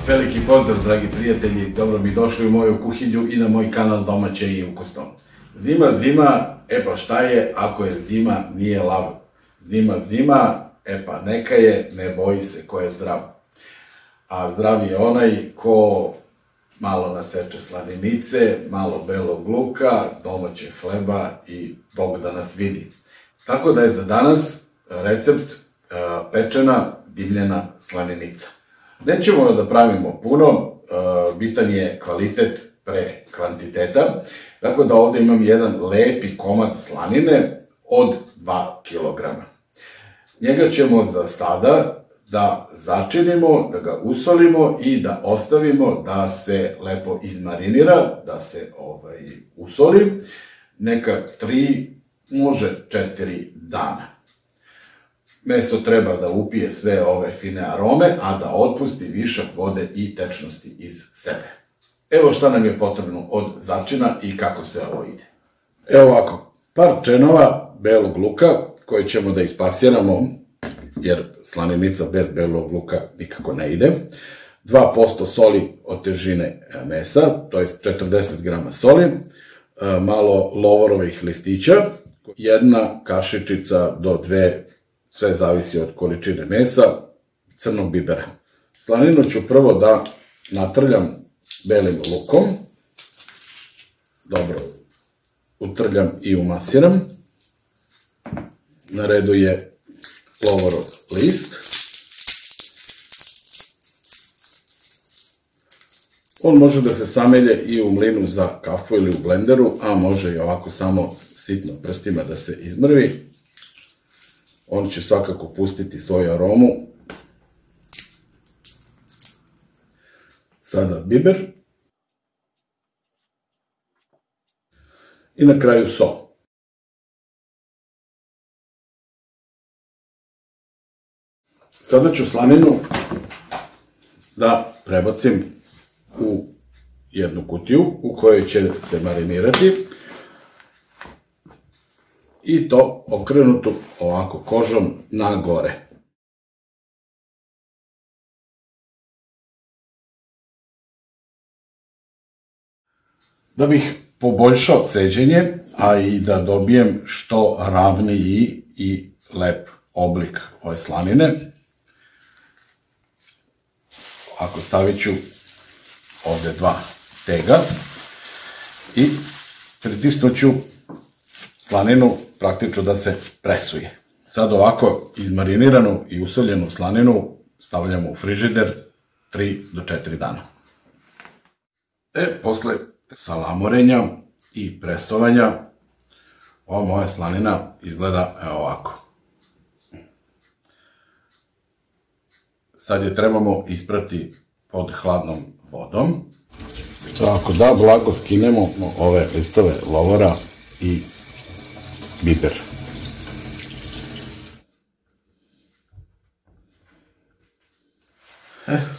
Veliki pozdrav, dragi prijatelji, dobro mi došli u moju kuhinju i na moj kanal Domaće i ukusno. Zima, e pa šta je ako je zima nije lav. Zima, e pa neka je, ne boji se ko je zdrav. A zdrav je onaj ko malo naseče slaninice, malo belog luka, domaćeg hleba i Bog da nas vidi. Tako da je za danas recept pečena dimljena slaninica. Nećemo da pravimo puno, bitan je kvalitet pre kvantiteta, tako da ovde imam jedan lepi komad slanine od 2 kg. Njega ćemo za sada da začinimo, da ga usolimo i da ostavimo da se lepo izmarinira, da se usoli, neka 3, može 4 dana. Meso treba da upije sve ove fine arome, a da otpusti višak vode i tečnosti iz sebe. Evo šta nam je potrebno od začina i kako se ovo ide. Evo ovako, par čenova belog luka koji ćemo da ispasiramo, jer slaninica bez belog luka nikako ne ide. 2% soli od težine mesa, to je 40 g soli, malo lovorovih listića, 1 kašičica do 2, sve zavisi od količine mesa, crnog bibera. Slaninu ću prvo da natrljam belim lukom, dobro utrljam i umasiram. Na redu je lovorov list. On može da se samelje i u mlinu za kafu ili u blenderu, a može i ovako samo sitno prstima da se izmrvi. On će svakako pustiti svoju aromu. Sada biber. I na kraju sol. Sada ću slaninu da prebacim u jednu kutiju u kojoj će se marinirati. I to okrenuto ovako kožom na gore. Da bih poboljšao ceđenje, a i da dobijem što ravniji i lep oblik ove slanine, ovako stavit ću ovde 2 tega i pritisnut ću slaninu praktično da se presuje. Sad ovako izmariniranu i usoljenu slaninu stavljamo u frižider 3 do 4 dana. Posle salamorenja i presovanja, ova moja slanina izgleda ovako. Sad je trebamo isprati pod hladnom vodom. Tako da blago skinemo ove listove lovora i biber.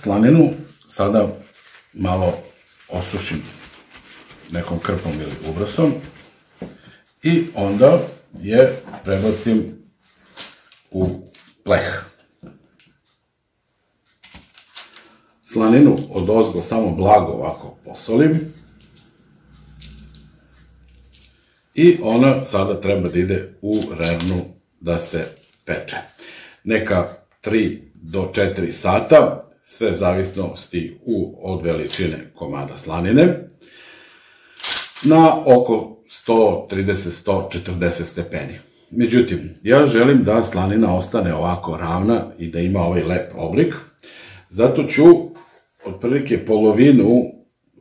Slaninu sada malo osušim nekom krpom ili ubrosom i onda je prebacim u pleh. Slaninu odozgo samo blago ovako posolim. I ona sada treba da ide u rernu da se peče. Neka 3 do 4 sata, sve zavisnosti od veličine komada slanine, na oko 130-140 stepeni. Međutim, ja želim da slanina ostane ovako ravna i da ima ovaj lep oblik, zato ću otprilike polovinu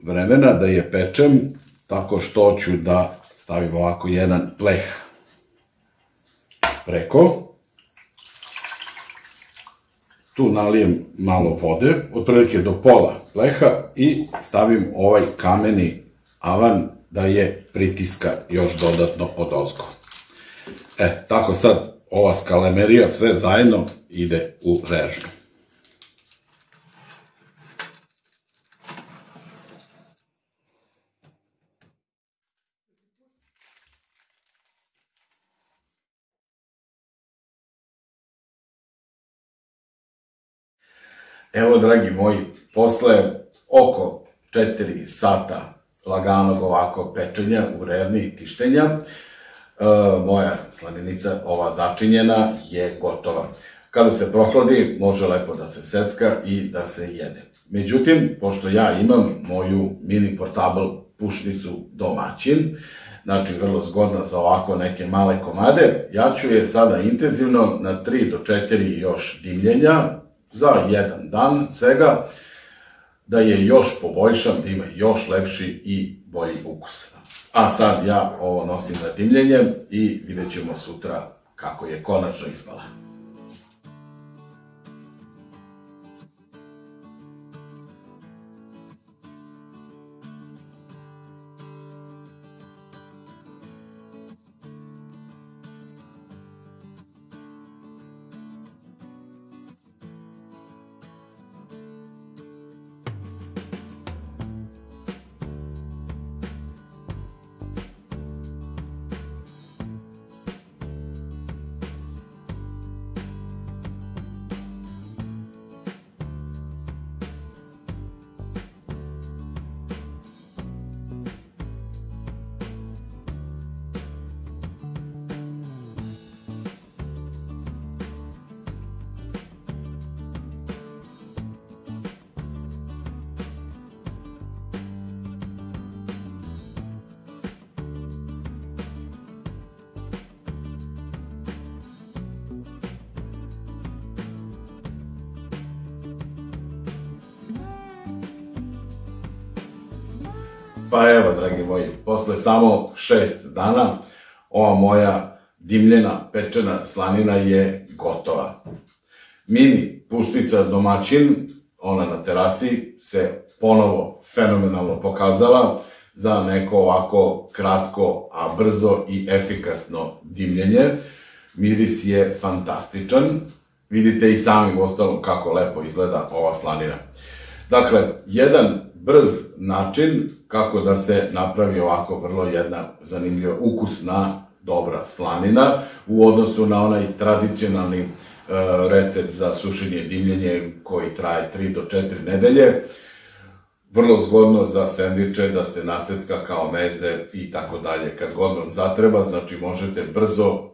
vremena da je pečem tako što ću da stavim ovako jedan pleh preko. Tu nalijem malo vode, otprilike do pola pleha i stavim ovaj kameni avan da je pritiska još dodatno odozgo. Tako sad ova skalamerija sve zajedno ide u režnju. Evo, dragi moji, posle oko 4 sata laganog ovako pečenja u revni i tištenja, moja slaninica, ova začinjena, je gotova. Kada se prohladi, može lepo da se secka i da se jede. Međutim, pošto ja imam moju mini portable pušnicu domaćin, znači vrlo zgodna za ovako neke male komade, ja ću je sada intenzivno na 3 do 4 još dimljenja za jedan dan svega, da je još poboljšam, da ima još lepši i bolji ukus. A sad ja ovo nosim na dimljenje i vidjet ćemo sutra kako je konačno ispala. Pa evo, dragi moji, posle samo 6 dana, ova moja dimljena, pečena slanina je gotova. Mini puštica domaćin, ona na terasi, se ponovo fenomenalno pokazala za neko ovako kratko, a brzo i efikasno dimljenje. Miris je fantastičan. Vidite i sami u ostalom kako lepo izgleda ova slanina. Dakle, jedan brz način kako da se napravi ovako vrlo jedna zanimljiva, ukusna, dobra slanina u odnosu na onaj tradicionalni recept za sušenje i dimljenje koji traje 3 do 4 nedelje. Vrlo zgodno za sendviče da se nasecka kao meze i tako dalje. Kad god vam zatreba, znači možete brzo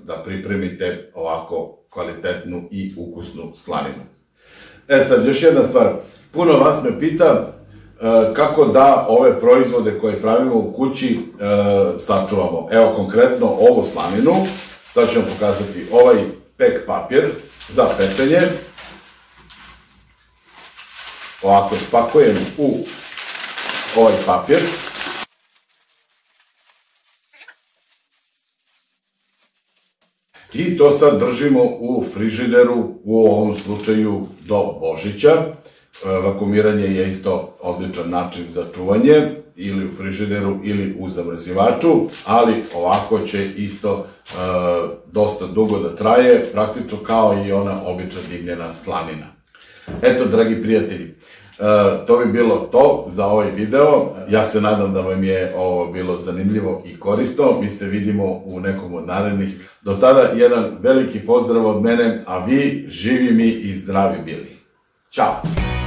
da pripremite ovako kvalitetnu i ukusnu slaninu. E sad, još jedna stvar. Puno vas me pita kako da ove proizvode koje pravimo u kući sačuvamo. Evo konkretno ovu slaninu, sad ću vam pokazati ovaj pek papir za pečenje. Ovako spakujem u ovaj papir. I to sad držimo u frižideru, u ovom slučaju do Božića. Vakuumiranje je isto odličan način za čuvanje, ili u frižideru ili u zamrzivaču, ali ovako će isto dosta dugo da traje, praktično kao i ona obična dimljena slanina. Eto, dragi prijatelji, to bi bilo to za ovaj video. Ja se nadam da vam je ovo bilo zanimljivo i korisno. Mi se vidimo u nekom od narednih. Do tada jedan veliki pozdrav od mene, a vi živi mi i zdravi bili. Ćao!